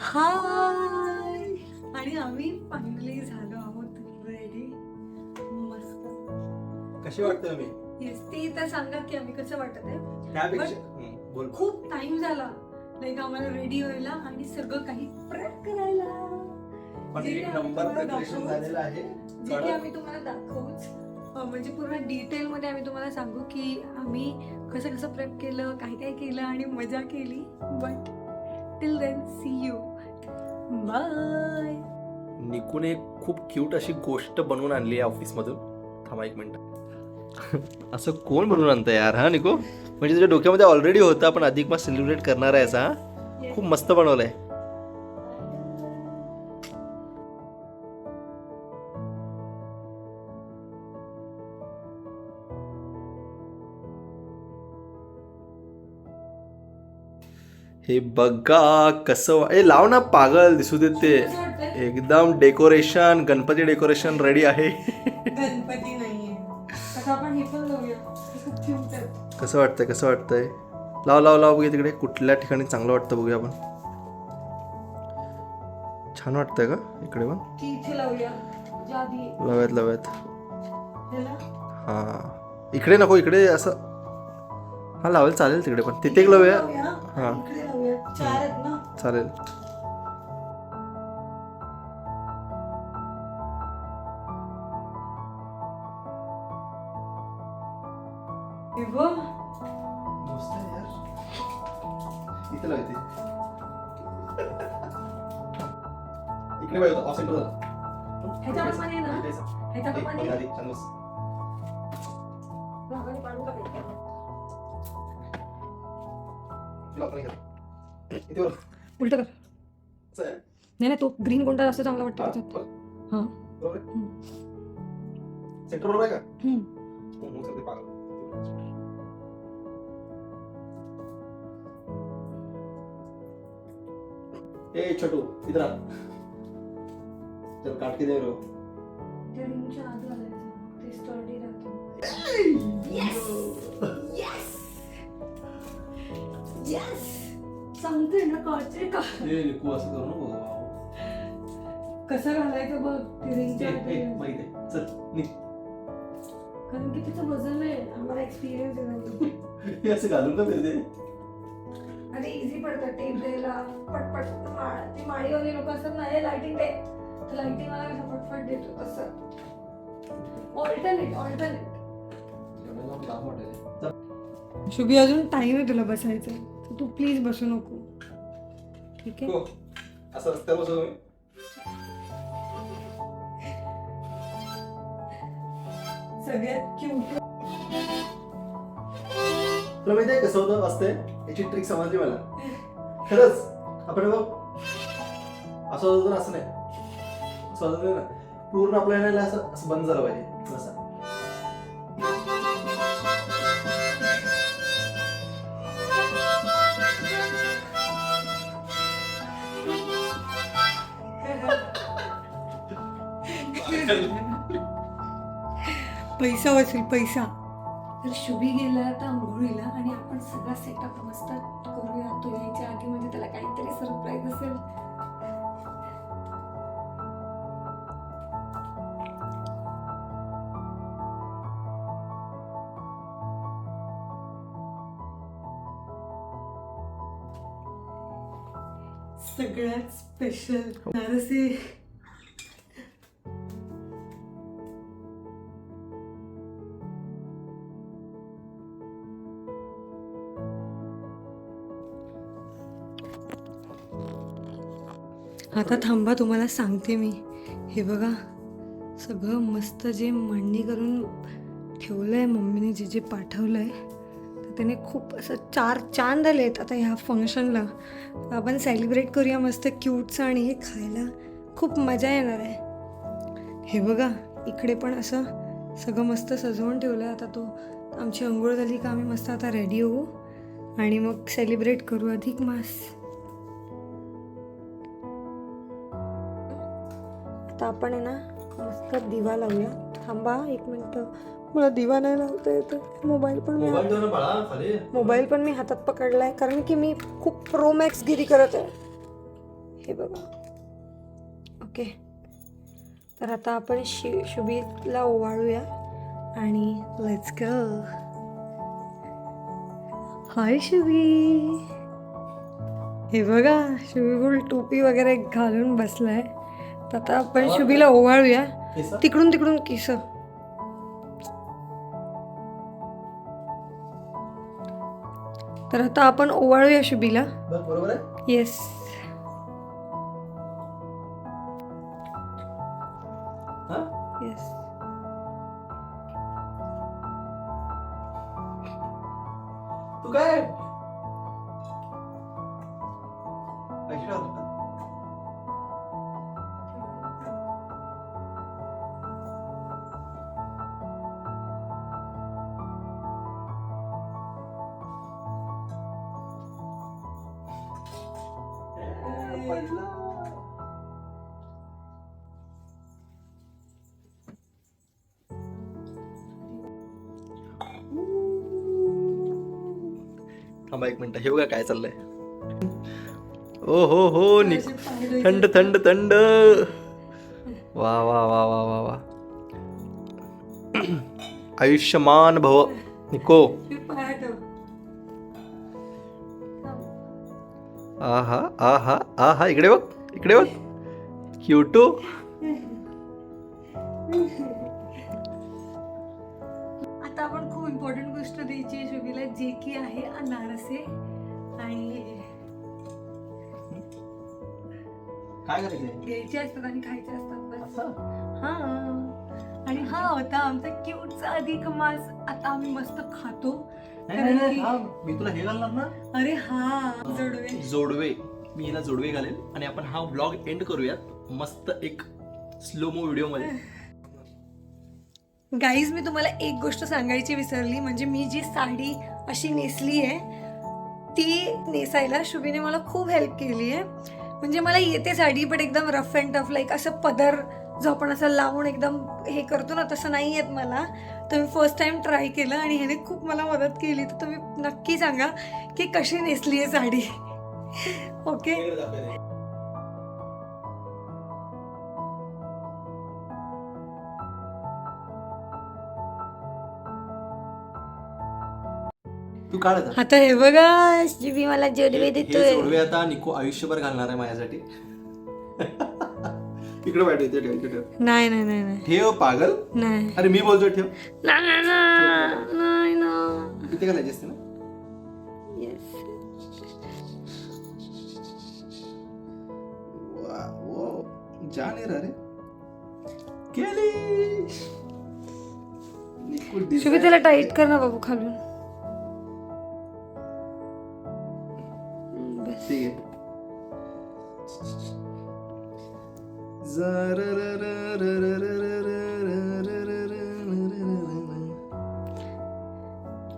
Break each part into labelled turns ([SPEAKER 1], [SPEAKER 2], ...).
[SPEAKER 1] हाय आणि आम्ही फायनली झालो आहोत रेडी. मस्त.
[SPEAKER 2] कशी वाटते मी?
[SPEAKER 1] येस, ते तर सांगा की आम्ही कसं वाटत आहे.
[SPEAKER 2] त्यापेक्षा बोल.
[SPEAKER 1] खूप टाइम झाला लाईक आम्हाला रेडी व्हायला आणि सगळं काही प्रेप करायला.
[SPEAKER 2] पण
[SPEAKER 1] जे
[SPEAKER 2] एक
[SPEAKER 1] आम्ही
[SPEAKER 2] नंबर
[SPEAKER 1] तुम्हाला
[SPEAKER 2] प्रिपरेशन
[SPEAKER 1] दाखवूच.
[SPEAKER 2] झालेलं आहे.
[SPEAKER 1] जे की आम्ही तुम्हाला दाखवूच. म्हणजे पूर्ण डिटेल मध्ये आम्ही तुम्हाला सांगू की आम्ही कसं कसं प्रेप केलं, काय काय केलं आणि मजा केली. But till then see you. Bye.
[SPEAKER 2] निकून एक खूप क्यूट अशी गोष्ट बनवून आणली आहे ऑफिसमधून. थांबा एक मिनिट. असं कोण बनवून आणतं यार? हा निकू, म्हणजे तुझ्या डोक्यामध्ये ऑलरेडी होता पण अधिक मास सेलिब्रेट करणार आहे असा. खूप मस्त बनवलंय. हे बघा कसं ए लाव ना, पागल दिसू देत ते. एकदम डेकोरेशन, गणपती डेकोरेशन रेडी आहे.
[SPEAKER 1] गणपती नाहीये. आता आपण हे पण लावूया. खूप क्यूट आहे.
[SPEAKER 2] कसं वाटतंय, कसं वाटतंय? लाव लाव लाव बघूया तिकडे कुठल्या ठिकाणी चांगलं वाटतं बघूया आपण. छान वाटतंय का इकडे पण?
[SPEAKER 1] की इथे लावूया. जादी.
[SPEAKER 2] लावूयात लावूयात.
[SPEAKER 1] ह्याला?
[SPEAKER 2] हा इकडे नको, इकडे असं. हा लावेल चालेल तिकडे पण. तिथे एक लावूया. हा.
[SPEAKER 1] इकडे लावूया. 4 आहेत ना.
[SPEAKER 2] चालेल.
[SPEAKER 1] हे बघ.
[SPEAKER 2] इथे लाव इथे. इकडे पाहिजे ऑफ सेंटर झाला.
[SPEAKER 1] ह्याच्याप्रमाणे ना. ह्याच्याप्रमाणे.
[SPEAKER 2] आधी छान बस.
[SPEAKER 1] भागाने पाडून टाकायचं.
[SPEAKER 2] इथे वर.
[SPEAKER 1] उलट कर.
[SPEAKER 2] असं आहे.
[SPEAKER 1] नाही नाही, तो ग्रीन कोणता जास्त चांगला वाटतो त्याच्यात. हा.
[SPEAKER 2] बरोबर आहे. सेंटर बरोबर आहे का?
[SPEAKER 1] हम्म.
[SPEAKER 2] मग सगळे पागल. ए छोटू इधर आ. चल काट के दे रो.
[SPEAKER 1] त्या रिंगच्या आत घालायचं. ते स्टर्डी राहतं. Yes! सांगते ना काढते का?
[SPEAKER 2] ए निकू असं करू नको बाबा.
[SPEAKER 1] कसं घालायचं बघ ते रिंगच्या आत.
[SPEAKER 2] माहिती आहे. चल निक.
[SPEAKER 1] कारण की तिचं वजन आहे. आम्हाला एक्सपिरियन्स आहे त्यांनी.
[SPEAKER 2] हे असं घालून का फिरते?
[SPEAKER 1] अरे इझी पडतं टेप द्यायला पटपट. ती माळीवाले लोक असतात ना, हे लाइटिंग दे, तर लाइटिंग वाला कसं पटपट देतो तसं. ऑल्टरनेट. शुभी अजून टाइम आहे तुला बसायचं, तर तू प्लीज बसू नको. ठीक आहे.
[SPEAKER 2] असं रस्त्यावर बसवतो मी.
[SPEAKER 1] सगळ्यात क्यूट.
[SPEAKER 2] तुला माहिती आहे कसं होतं असते? याची ट्रिक समजली मला खरंच. आपण बघ असं होतं ना, असं नाही, असं होतं ना, पूर्ण आपल्याला असं असं बंद झालं पाहिजे असं.
[SPEAKER 1] पैसा वाचेल पैसा. तर शुभी गेला आता आंघोळीला आणि आपण सगळा सेटअप मस्त करूया. तो यायच्या आधी म्हणजे त्याला काहीतरी सरप्राईज असेल. सगळ्यात स्पेशल नारसी. आता थांबा, तुम्हाला सांगते मी. हे बघा सगळं मस्त जे मांडणी करून ठेवलं आहे मम्मीने, जे जे पाठवलं आहे, तर त्याने खूप असं 4 चांद आले आहेत आता ह्या फंक्शनला. आपण सेलिब्रेट करूया मस्त क्यूटचं आणि हे खायला खूप मजा येणार आहे. हे बघा इकडे पण असं सगळं मस्त सजवून ठेवलं आहे. आता तो आमची अंघोळ झाली का आम्ही मस्त आता रेडी होऊ आणि मग सेलिब्रेट करू अधिक मास. आता आपण आहे ना मस्त दिवा लावूया. थांबा 1 मिनिट, मला दिवा नाही लावता येत. मोबाईल पण मी हातात पकडलाय कारण की मी खूप प्रो मॅक्स गिरी करत आहे. हे बघा. ओके, तर आता आपण शुभीला ओवाळूया आणि लेट्स गो. हाय शुभी. हे बघा, शुभी फुल टोपी वगैरे घालून बसलाय. तर आता आपण शुभीला ओवाळूया. तिकडून तिकडून किस. तर आता आपण ओवाळूया शुभीला.
[SPEAKER 2] बरोबर आहे.
[SPEAKER 1] येस. येस.
[SPEAKER 2] तू काय थांबा एक मिनिट. हे बघा काय चाललंय. ओ हो थंड थंड थंड. वा वा वा वा वा वा. आयुष्यमान भव निको. आहा आहा आहा. इकडे बघ, इकडे बघ. क्यूटू.
[SPEAKER 1] आता आपण खूप इम्पॉर्टंट गोष्ट द्यायची आहे शुभीला, जे की आहे अनारसे. आणि
[SPEAKER 2] काय करायचं?
[SPEAKER 1] घ्यायचे असतात आणि खायचे असतात बस. हा. आणि हा होता आमचा क्यूटचा अधिक मास. आता आम्ही मस्त खातो.
[SPEAKER 2] मी तुला हे घालणार ना.
[SPEAKER 1] अरे हा,
[SPEAKER 2] जोडवे. मी हिला जोडवे घालेल आणि आपण हा व्लॉग एंड करूयात मस्त एक स्लोमो व्हिडिओ मध्ये.
[SPEAKER 1] गाईज, मी तुम्हाला एक गोष्ट सांगायची विसरली. म्हणजे मी जी साडी अशी नेसली आहे ती नेसायला शुभीने मला खूप हेल्प केली आहे. म्हणजे मला येते साडी, पण एकदम रफ अँड टफ, लाईक असं पदर जो आपण असं लावून एकदम हे करतो ना, तसं नाही येत मला. तर मी फर्स्ट टाइम ट्राय केलं आणि ह्याने खूप मला मदत केली. तर तुम्ही नक्की सांगा की कशी नेसली आहे साडी. ओके.
[SPEAKER 2] तू काढ
[SPEAKER 1] आता. हे बघा, शुभी मला जोडवे देतोय.
[SPEAKER 2] जोडवे आता निको आयुष्यभर घालणार आहे माझ्यासाठी. इकडे पाहिजे ठेव.
[SPEAKER 1] नाही नाही नाही नाही
[SPEAKER 2] ठेव पागल.
[SPEAKER 1] नाही.
[SPEAKER 2] अरे मी बोलतोय ठेव.
[SPEAKER 1] नाही ना.
[SPEAKER 2] इथे घालायची असते ना.
[SPEAKER 1] येस.
[SPEAKER 2] जाने रे केली.
[SPEAKER 1] शुभी त्याला टाईट कर ना बाबू खालून. बस.
[SPEAKER 2] ठीक आहे.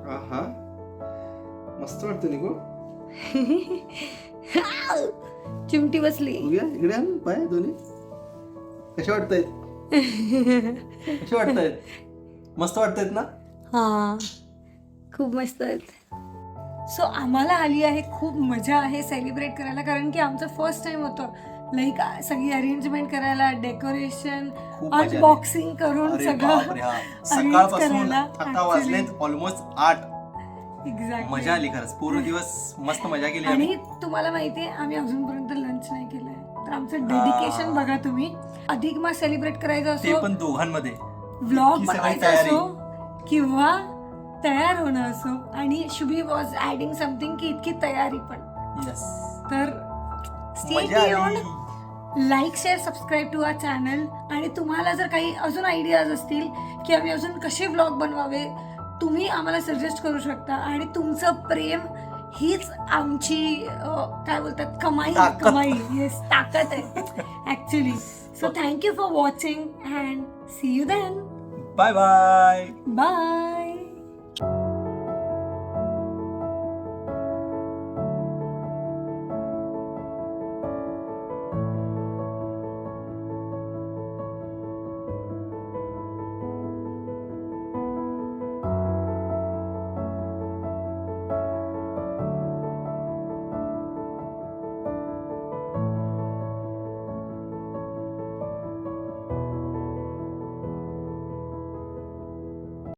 [SPEAKER 2] आहा, मस्त वाटतं निको.
[SPEAKER 1] चिमटी बसली.
[SPEAKER 2] इकडे आण पाय दोन्ही. कसे वाटतायत? कसे वाटतायत? मस्त वाटतायत ना.
[SPEAKER 1] हा, खूप मस्त आहेत. सो आम्हाला आली आहे खूप मजा आहे सेलिब्रेट करायला, कारण की आमचं फर्स्ट टाइम होतं लाईक सगळी अरेंजमेंट करायला, डेकोरेशन, अनबॉक्सिंग करून सगळं
[SPEAKER 2] सकाळपासून आता वाजलेत ऑलमोस्ट 8.
[SPEAKER 1] एक्झॅक्टली.
[SPEAKER 2] मजा आली खरंच. पूर्ण दिवस मस्त मजा केली.
[SPEAKER 1] आणि तुम्हाला माहितीये आम्ही अजूनपर्यंत लंच नाही केलंय. तर आमचं डेडिकेशन बघा तुम्ही. अधिक मास सेलिब्रेट करायचं
[SPEAKER 2] ते
[SPEAKER 1] असो,
[SPEAKER 2] पण दोघांमध्ये
[SPEAKER 1] व्लॉग बनवायचा असो किंवा तयार होणं असो, आणि शुभी वॉज ऍडिंग समथिंग की इतकी तयारी पण. तर stay tuned, like share subscribe to our channel. आणि तुम्हाला जर काही अजून आयडियाज असतील की आम्ही अजून कसे व्लॉग बनवावे, तुम्ही आम्हाला सजेस्ट करू शकता. आणि तुमचं प्रेम हीच आमची काय बोलतात कमाई. येस, ताकद आहे actually. So thank you for watching and see you then.
[SPEAKER 2] Bye bye.
[SPEAKER 1] Bye.